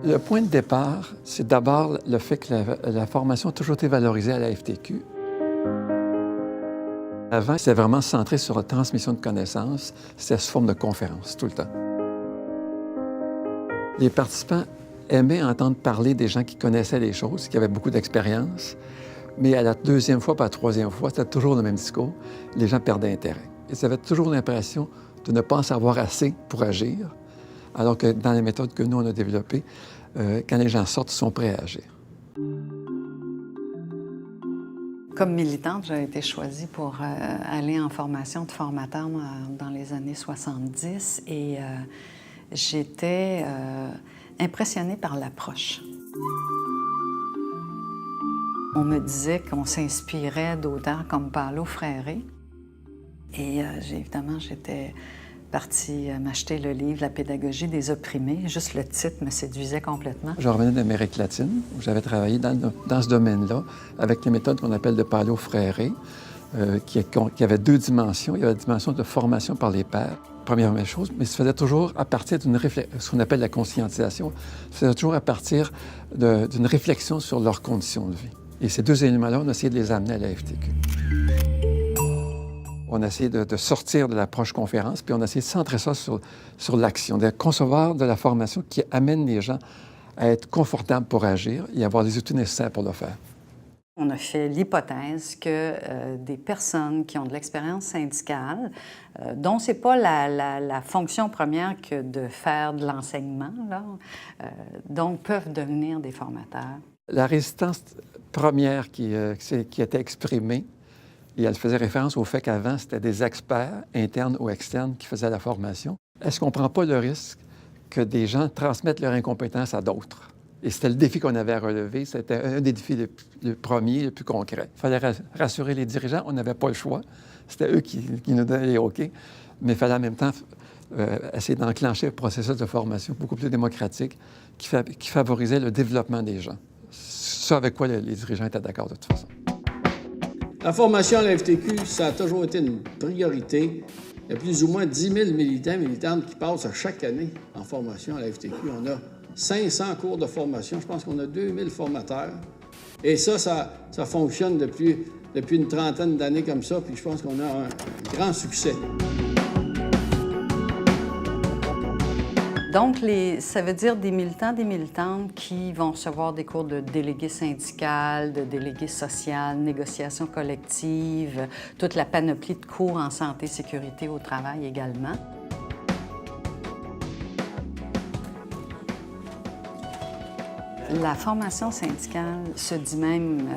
Le point de départ, c'est d'abord le fait que la formation a toujours été valorisée à la FTQ. Avant, c'était vraiment centré sur la transmission de connaissances. C'était sous forme de conférences, tout le temps. Les participants aimaient entendre parler des gens qui connaissaient les choses, qui avaient beaucoup d'expérience. Mais à la deuxième fois, pas la troisième fois, c'était toujours le même discours. Les gens perdaient intérêt. Ils avaient toujours l'impression de ne pas en savoir assez pour agir, alors que dans les méthodes que nous, on a développées, quand les gens sortent, ils sont prêts à agir. Comme militante, j'ai été choisie pour aller en formation de formateur dans les années 70 et j'étais impressionnée par l'approche. On me disait qu'on s'inspirait d'auteurs comme Paulo Freire et évidemment, j'étais partie m'acheter le livre « La pédagogie des opprimés ». Juste le titre me séduisait complètement. Je revenais d'Amérique latine, où j'avais travaillé dans ce domaine-là, avec les méthodes qu'on appelle de Paulo Freire, qui avait deux dimensions. Il y avait la dimension de formation par les pairs, première chose, mais ça se faisait toujours à partir d'une réflexion, ce qu'on appelle la conscientisation, ça se faisait toujours à partir d'une réflexion sur leurs conditions de vie. Et ces deux éléments-là, on a essayé de les amener à la FTQ. On a essayé de sortir de l'approche conférence, puis on a essayé de centrer ça sur l'action, de concevoir de la formation qui amène les gens à être confortables pour agir et avoir les outils nécessaires pour le faire. On a fait l'hypothèse que des personnes qui ont de l'expérience syndicale, dont ce n'est pas la fonction première que de faire de l'enseignement, donc peuvent devenir des formateurs. La résistance première qui était exprimée, et elle faisait référence au fait qu'avant, c'était des experts, internes ou externes, qui faisaient la formation. Est-ce qu'on ne prend pas le risque que des gens transmettent leur incompétence à d'autres? Et c'était le défi qu'on avait à relever. C'était un des défis les premiers, les plus concrets. Il fallait rassurer les dirigeants. On n'avait pas le choix. C'était eux qui nous donnaient les OK. Mais il fallait en même temps essayer d'enclencher un processus de formation beaucoup plus démocratique qui favorisait le développement des gens. Ce avec quoi les dirigeants étaient d'accord de toute façon. La formation à la FTQ, ça a toujours été une priorité. Il y a plus ou moins 10 000 militants et militantes qui passent à chaque année en formation à la FTQ. On a 500 cours de formation. Je pense qu'on a 2000 formateurs. Et ça fonctionne depuis une trentaine d'années comme ça, puis je pense qu'on a un grand succès. Donc, ça veut dire des militants, des militantes qui vont recevoir des cours de délégué syndical, de délégué social, négociation collective, toute la panoplie de cours en santé et sécurité au travail également. La formation syndicale se dit même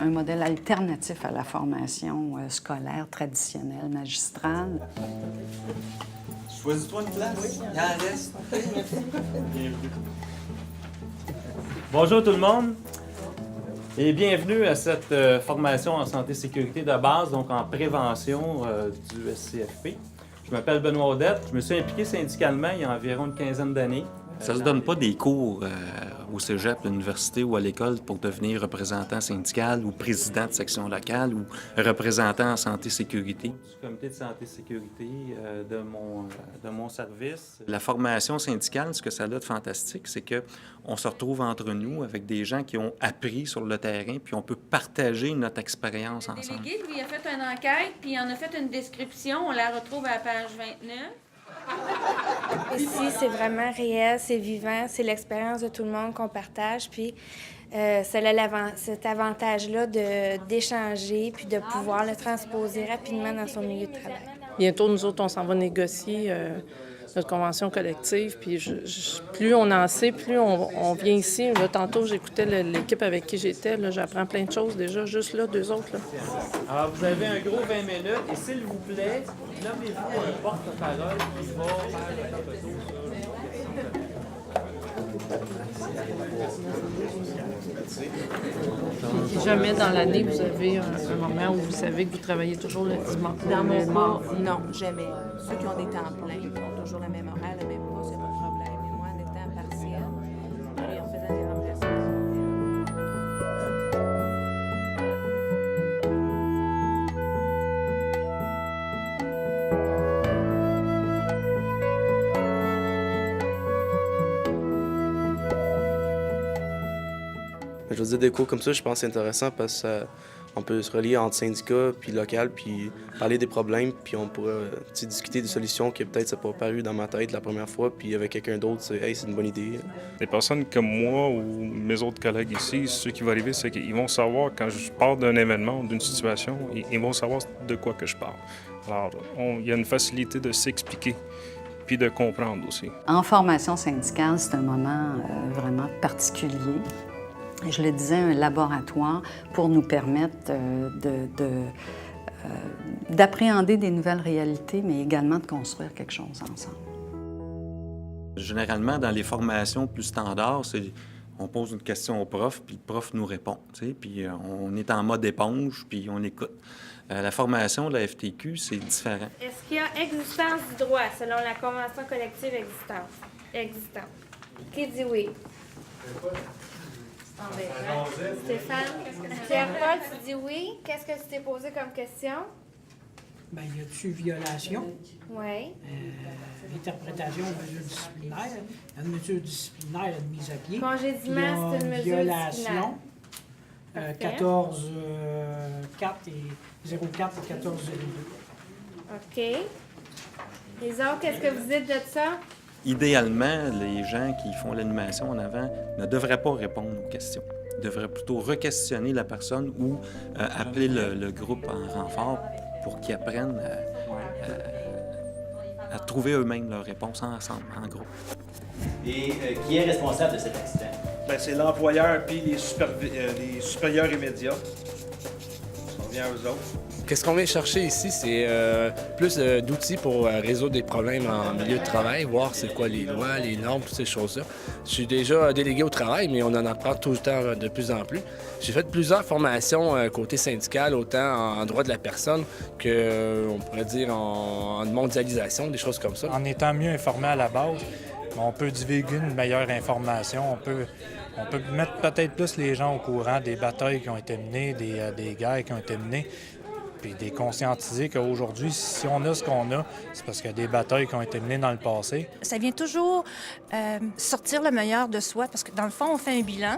un modèle alternatif à la formation scolaire traditionnelle, magistrale. Choisis-toi une place. Oui, il en reste. Bienvenue. Bonjour tout le monde et bienvenue à cette formation en santé et sécurité de base, donc en prévention du SCFP. Je m'appelle Benoît Audette. Je me suis impliqué syndicalement il y a environ une quinzaine d'années. Ça ne se donne pas des cours au cégep, à l'université ou à l'école pour devenir représentant syndical ou président de section locale ou représentant en santé-sécurité. Du comité de santé-sécurité de mon service. La formation syndicale, ce que ça a de fantastique, c'est qu'on se retrouve entre nous avec des gens qui ont appris sur le terrain, puis on peut partager notre expérience ensemble. Le délégué, lui, a fait une enquête, puis il en a fait une description. On la retrouve à la page 29. Ici, c'est vraiment réel, c'est vivant, c'est l'expérience de tout le monde qu'on partage, puis ça a cet avantage-là d'échanger puis de pouvoir le transposer rapidement dans son milieu de travail. bientôt, nous autres, on s'en va négocier notre convention collective. Puis plus on en sait, plus on vient ici. Là, tantôt, j'écoutais l'équipe avec qui j'étais. Là, j'apprends plein de choses déjà, juste là, 2 autres. Là. Alors, vous avez un gros 20 minutes et s'il vous plaît, nommez-vous un porte-parole qui va faire le top de dos sur jamais dans l'année, vous avez un moment où vous savez que vous travaillez toujours le dimanche. Dans mon cas, non, jamais. Ceux qui ont des temps pleins, qui ont toujours le même horaire, le même mois, c'est pas de problème. Mais moi, en étant partiel, et en faisant des remplacements. Je veux dire, des cours comme ça, je pense que c'est intéressant parce qu'on peut se relier entre syndicats puis local, puis parler des problèmes, puis on pourrait discuter des solutions qui peut-être ça pas paru dans ma tête la première fois, puis avec quelqu'un d'autre, c'est hey, c'est une bonne idée. Les personnes comme moi ou mes autres collègues ici, ce qui va arriver, c'est qu'ils vont savoir quand je parle d'un événement, d'une situation, ils vont savoir de quoi que je parle. Alors, il y a une facilité de s'expliquer puis de comprendre aussi. En formation syndicale, c'est un moment vraiment particulier. Je le disais, un laboratoire pour nous permettre d'appréhender des nouvelles réalités, mais également de construire quelque chose ensemble. Généralement, dans les formations plus standards, on pose une question au prof, puis le prof nous répond. Puis on est en mode éponge, puis on écoute. La formation de la FTQ, c'est différent. Est-ce qu'il y a existence du droit selon la Convention collective existante? Qui dit oui? Stéphane? Pierre-Paul, tu dis oui. Qu'est-ce que tu t'es posé comme question? Bien, y a-tu violation? Oui. Interprétation de mesures disciplinaires. Il y a une mesure disciplinaire de mise à pied. Congédiement, c'est une mesure violation. disciplinaire. 14 4 et 04 et 14 02. OK. Les autres, qu'est-ce que vous dites de ça? Idéalement, les gens qui font l'animation en avant ne devraient pas répondre aux questions. Ils devraient plutôt re-questionner la personne ou appeler le groupe en renfort pour qu'ils apprennent à trouver eux-mêmes leurs réponses ensemble, en groupe. Et qui est responsable de cet accident? Bien, c'est l'employeur puis les supérieurs immédiats. On revient à eux autres. Qu'est-ce qu'on vient chercher ici, c'est plus d'outils pour résoudre des problèmes en milieu de travail, voir c'est quoi les lois, les normes, toutes ces choses-là. Je suis déjà délégué au travail, mais on en apprend tout le temps de plus en plus. J'ai fait plusieurs formations côté syndical, autant en droit de la personne que, on pourrait dire, en mondialisation, des choses comme ça. En étant mieux informé à la base, on peut divulguer une meilleure information, on peut mettre peut-être plus les gens au courant des batailles qui ont été menées, des guerres qui ont été menées, puis des conscientiser qu'aujourd'hui, si on a ce qu'on a, c'est parce qu'il y a des batailles qui ont été menées dans le passé. Ça vient toujours sortir le meilleur de soi, parce que dans le fond, on fait un bilan,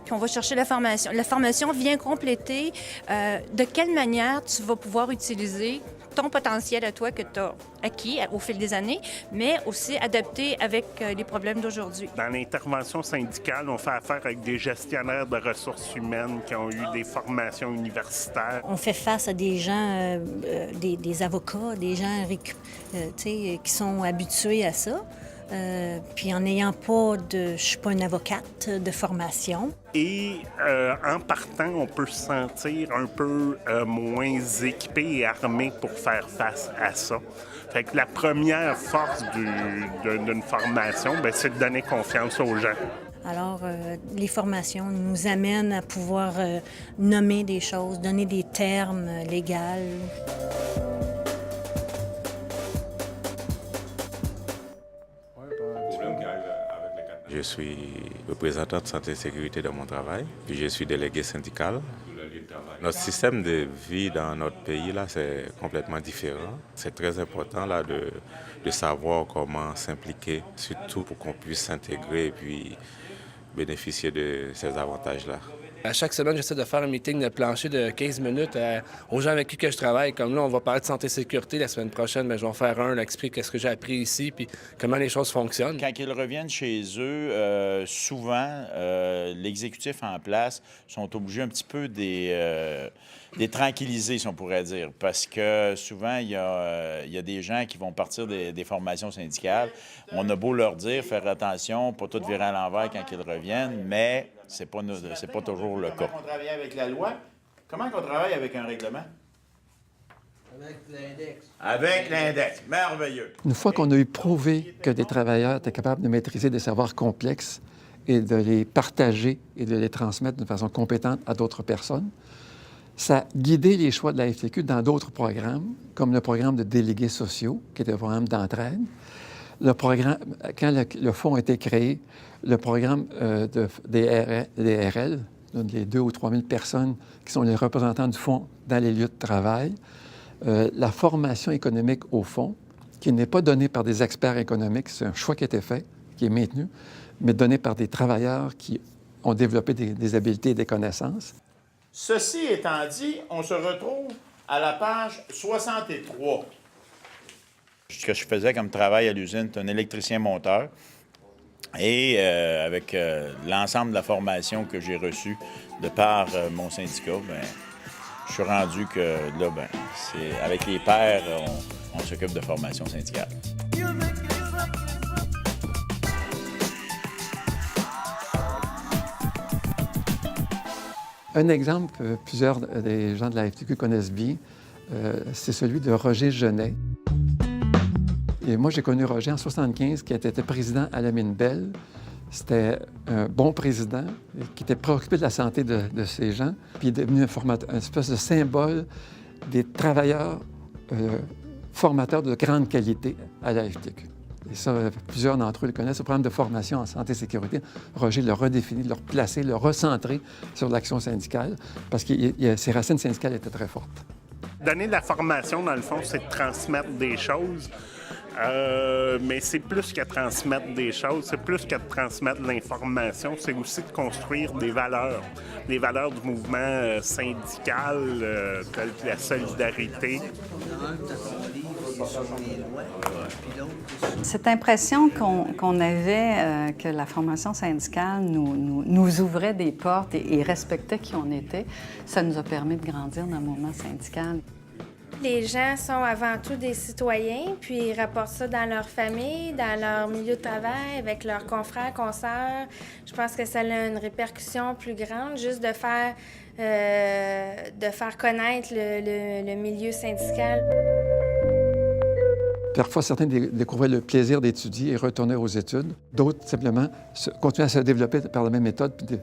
puis on va chercher la formation. La formation vient compléter de quelle manière tu vas pouvoir utiliser ton potentiel à toi que tu as acquis au fil des années, mais aussi adapté avec les problèmes d'aujourd'hui. Dans l'intervention syndicale, on fait affaire avec des gestionnaires de ressources humaines qui ont eu des formations universitaires. On fait face à des gens, des avocats, des gens qui sont habitués à ça. Puis en n'ayant pas je suis pas une avocate de formation. Et en partant, on peut se sentir un peu moins équipé et armé pour faire face à ça. Fait que la première force d'une formation, bien, c'est de donner confiance aux gens. Alors, les formations nous amènent à pouvoir nommer des choses, donner des termes légaux. Je suis représentant de santé et sécurité dans mon travail, puis je suis délégué syndical. Notre système de vie dans notre pays, là, c'est complètement différent. C'est très important là, de savoir comment s'impliquer, surtout pour qu'on puisse s'intégrer et puis bénéficier de ces avantages-là. À chaque semaine, j'essaie de faire un meeting de plancher de 15 minutes aux gens avec qui je travaille. Comme là, on va parler de santé et sécurité. La semaine prochaine, je vais en faire un, expliquer ce que j'ai appris ici puis comment les choses fonctionnent. Quand ils reviennent chez eux, souvent, l'exécutif en place sont obligés un petit peu les tranquilliser, si on pourrait dire, parce que souvent, il y a des gens qui vont partir des formations syndicales. On a beau leur dire, faire attention, pas tout virer à l'envers quand ils reviennent, mais c'est pas toujours le cas. Comment on travaille avec la loi? Comment on travaille avec un règlement? Avec l'index. Avec l'index. Merveilleux. Une fois qu'on a eu prouvé que des travailleurs étaient capables de maîtriser des savoirs complexes et de les partager et de les transmettre d'une façon compétente à d'autres personnes, ça a guidé les choix de la FTQ dans d'autres programmes, comme le programme de délégués sociaux, qui était un programme d'entraide. Le programme, quand le fonds a été créé, le programme des RL, les 2 000 ou 3 000 personnes qui sont les représentants du fonds dans les lieux de travail, la formation économique au fonds, qui n'est pas donnée par des experts économiques, c'est un choix qui a été fait, qui est maintenu, mais donné par des travailleurs qui ont développé des habiletés et des connaissances. Ceci étant dit, on se retrouve à la page 63. Ce que je faisais comme travail à l'usine, c'est un électricien monteur. Et avec l'ensemble de la formation que j'ai reçue de par mon syndicat, bien, je suis rendu que là, bien, c'est avec les pairs, on s'occupe de formation syndicale. Un exemple que plusieurs des gens de la FTQ connaissent bien, c'est celui de Roger Genet. Et moi, j'ai connu Roger en 1975, qui était président à la Mine Belle. C'était un bon président qui était préoccupé de la santé de ces gens, puis il est devenu un espèce de symbole des travailleurs formateurs de grande qualité à la FTQ. Et ça, plusieurs d'entre eux le connaissent. Le programme de formation en santé et sécurité, Roger l'a redéfini, l'a replacé, l'a recentré sur l'action syndicale, parce que ses racines syndicales étaient très fortes. Donner de la formation, dans le fond, c'est de transmettre des choses. Mais c'est plus que transmettre des choses, c'est plus que de transmettre l'information, c'est aussi de construire des valeurs du mouvement syndical, telles que la solidarité. Cette impression qu'on avait que la formation syndicale nous ouvrait des portes et respectait qui on était, ça nous a permis de grandir dans le mouvement syndical. Les gens sont avant tout des citoyens, puis ils rapportent ça dans leur famille, dans leur milieu de travail, avec leurs confrères, consoeurs. Je pense que ça a une répercussion plus grande, juste de faire connaître le milieu syndical. Parfois, certains découvraient le plaisir d'étudier et retournaient aux études. D'autres, simplement, continuaient à se développer par la même méthode, puis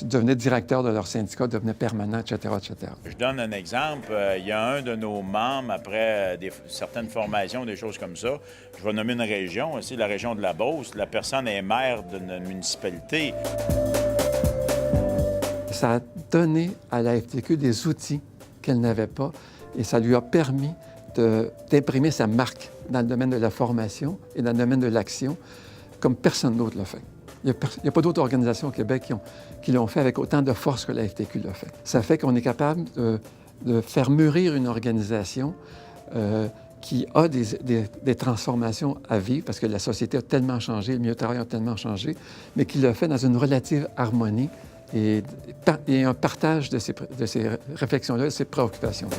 devenaient directeurs de leur syndicat, devenaient permanents, etc., etc. Je donne un exemple. Il y a un de nos membres, après certaines formations, des choses comme ça, je vais nommer une région, aussi la région de la Beauce. La personne est maire d'une municipalité. Ça a donné à la FTQ des outils qu'elle n'avait pas, et ça lui a permis d'imprimer sa marque dans le domaine de la formation et dans le domaine de l'action, comme personne d'autre l'a fait. Il n'y a pas d'autres organisations au Québec qui l'ont fait avec autant de force que la FTQ l'a fait. Ça fait qu'on est capable de faire mûrir une organisation qui a des transformations à vivre, parce que la société a tellement changé, le milieu de travail a tellement changé, mais qui le fait dans une relative harmonie et un partage de ces réflexions-là, de ces préoccupations-là.